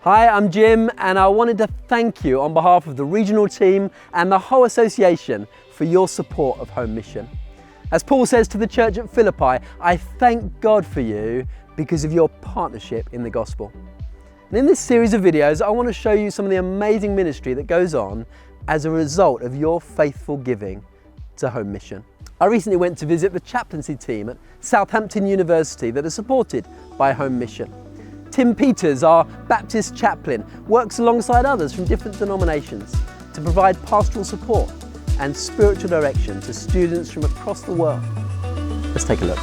Hi, I'm Jim, and I wanted to thank you on behalf of the regional team and the whole association for your support of Home Mission. As Paul says to the church at Philippi, I thank God for you because of your partnership in the gospel. And in this series of videos, I want to show you some of the amazing ministry that goes on as a result of your faithful giving to Home Mission. I recently went to visit the chaplaincy team at Southampton University that are supported by Home Mission. Tim Peters, our Baptist chaplain, works alongside others from different denominations to provide pastoral support and spiritual direction to students from across the world. Let's take a look.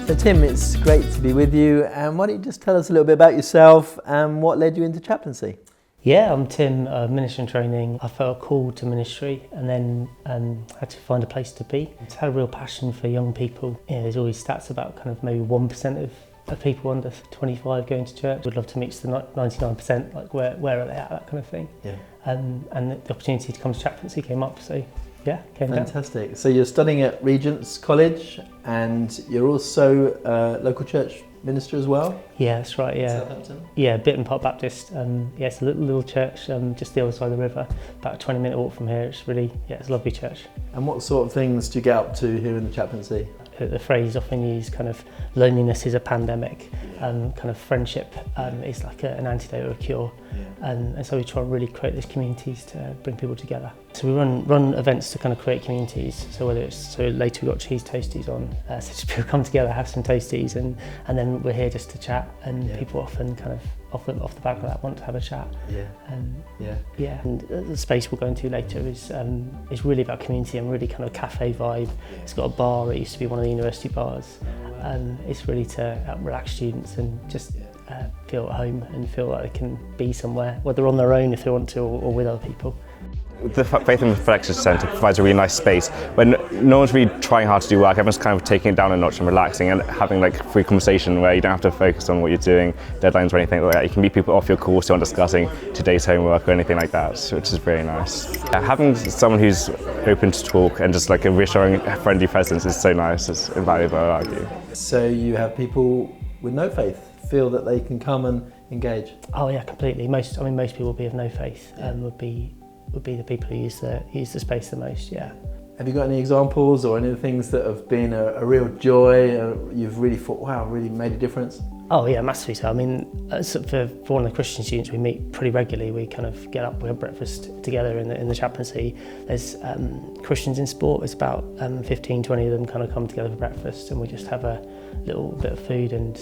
So Tim, it's great to be with you, and why don't you just tell us a little bit about yourself and what led you into chaplaincy? Yeah, I'm Tim, ministry and training. I felt called to ministry and then had to find a place to be. I had a real passion for young people. You know, there's always stats about kind of maybe 1% of people under 25 going to church. Would love to meet the 99%, like where are they at, that kind of thing. Yeah. And the opportunity to come to chaplaincy came up, so yeah, came down. Fantastic. So you're studying at Regent's College and you're also a local church minister as well? Yeah, that's right, yeah. Southampton? Yeah, Bitton Park Baptist. Yeah, it's a little church just the other side of the river, about a 20-minute walk from here. It's really, yeah, it's a lovely church. And what sort of things do you get up to here in the chaplaincy? The phrase often used, kind of loneliness is a pandemic, kind of friendship is like an antidote or a cure. Yeah. And so we try and really create these communities to bring people together. So we run events to kind of create communities. So whether it's, later we've got cheese toasties on, so just people come together, have some toasties, and then we're here just to chat, and people often kind of off the back of that want to have a chat. And the space we'll go into later is really about community and really kind of cafe vibe. It's got a bar. It used to be one of the university bars. It's really to help relax students and just feel at home and feel like they can be somewhere, whether on their own if they want to or with other people. The Faith and Reflection Centre provides a really nice space when no one's really trying hard to do work. Everyone's kind of taking it down a notch and relaxing and having like free conversation where you don't have to focus on what you're doing, deadlines or anything like that. You can meet people off your course who aren't discussing today's homework or anything like that, which is very nice. Having someone who's open to talk and just like a reassuring, friendly presence is so nice. It's invaluable, I argue. So you have people with no faith feel that they can come and engage? Oh yeah, completely. Most people would be of no faith and would be the people who use the space the most, yeah. Have you got any examples or any of the things that have been a real joy, you've really thought, wow, really made a difference? Oh yeah, massively so. I mean, for one of the Christian students we meet pretty regularly. We kind of get up, we have breakfast together in the chaplaincy. There's Christians in sport, there's about 15, 20 of them kind of come together for breakfast, and we just have a little bit of food and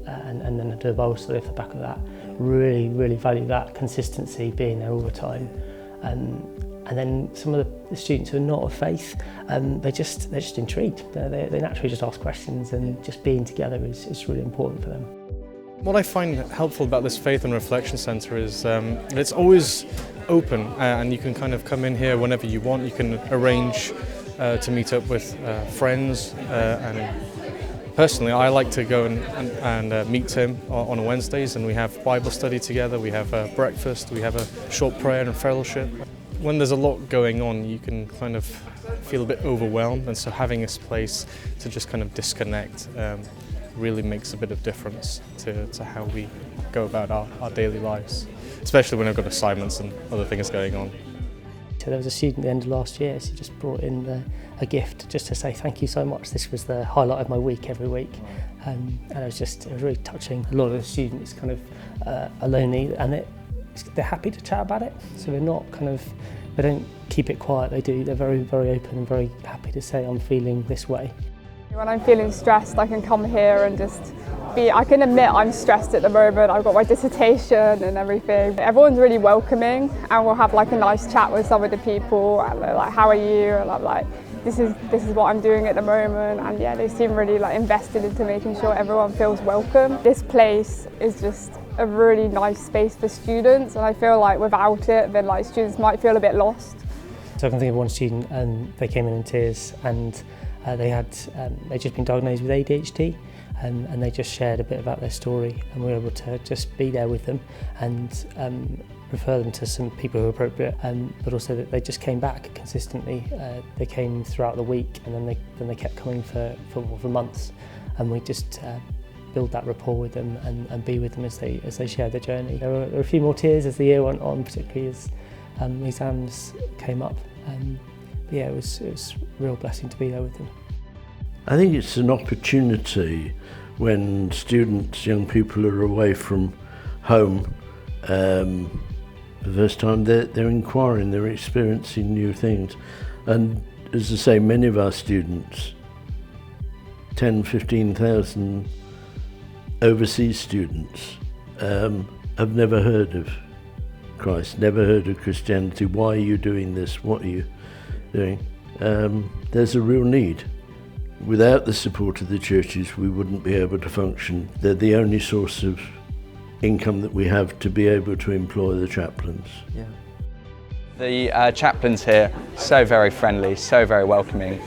then do a Bible study off the back of that. Really, really value that consistency, being there all the time. And then some of the students who are not of faith, they're just intrigued. They naturally just ask questions, and just being together is really important for them. What I find helpful about this Faith and Reflection Centre is it's always open, and you can kind of come in here whenever you want. You can arrange to meet up with friends, and personally I like to go and meet Tim on Wednesdays, and we have Bible study together, we have breakfast, we have a short prayer and fellowship. When there's a lot going on, you can kind of feel a bit overwhelmed, and so having this place to just kind of disconnect really makes a bit of difference to how we go about our daily lives, especially when I've got assignments and other things going on. So there was a student at the end of last year, so he just brought in a gift just to say thank you so much. This was the highlight of my week every week, and it was really touching. A lot of the students kind of are lonely, and they're happy to chat about it, so they don't keep it quiet. They're very, very open and very happy to say, I'm feeling this way. When I'm feeling stressed, I can come here and just I can admit I'm stressed at the moment. I've got my dissertation and everything. Everyone's really welcoming, and we'll have like a nice chat with some of the people, and they're like, how are you? And I'm like, this is what I'm doing at the moment, and yeah, they seem really like invested into making sure everyone feels welcome. This place is just a really nice space for students, and I feel like without it, then like students might feel a bit lost. So I can think of one student, and they came in tears, and they'd just been diagnosed with ADHD, and they just shared a bit about their story, and we were able to just be there with them and refer them to some people who are appropriate, but also that they just came back consistently. They came throughout the week, and then they kept coming for months, and we just build that rapport with them and be with them as they share their journey. There were a few more tears as the year went on, particularly as exams came up. But yeah, it was a real blessing to be there with them. I think it's an opportunity when students, young people are away from home for the first time, they're inquiring, they're experiencing new things. And as I say, many of our students, 10, 15,000 overseas students, have never heard of Christ, never heard of Christianity. Why are you doing this? What are you doing? There's a real need. Without the support of the churches, we wouldn't be able to function. They're the only source of income that we have to be able to employ the chaplains. Yeah. The chaplains here, so very friendly, so very welcoming.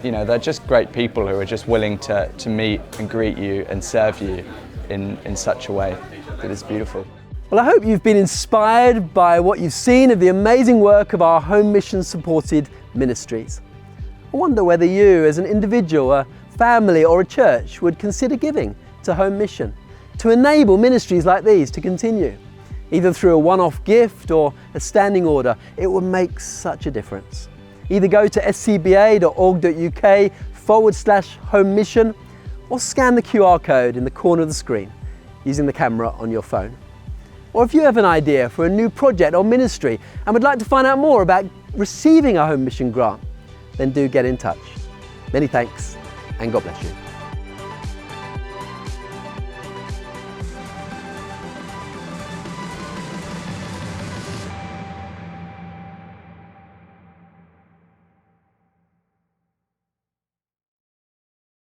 You know, they're just great people who are just willing to meet and greet you and serve you in such a way that is beautiful. Well, I hope you've been inspired by what you've seen of the amazing work of our home mission supported ministries. I wonder whether you, as an individual, a family or a church, would consider giving to Home Mission to enable ministries like these to continue. Either through a one-off gift or a standing order, it would make such a difference. Either go to scba.org.uk/home mission or scan the QR code in the corner of the screen using the camera on your phone. Or if you have an idea for a new project or ministry and would like to find out more about receiving a Home Mission grant, then do get in touch. Many thanks and God bless you.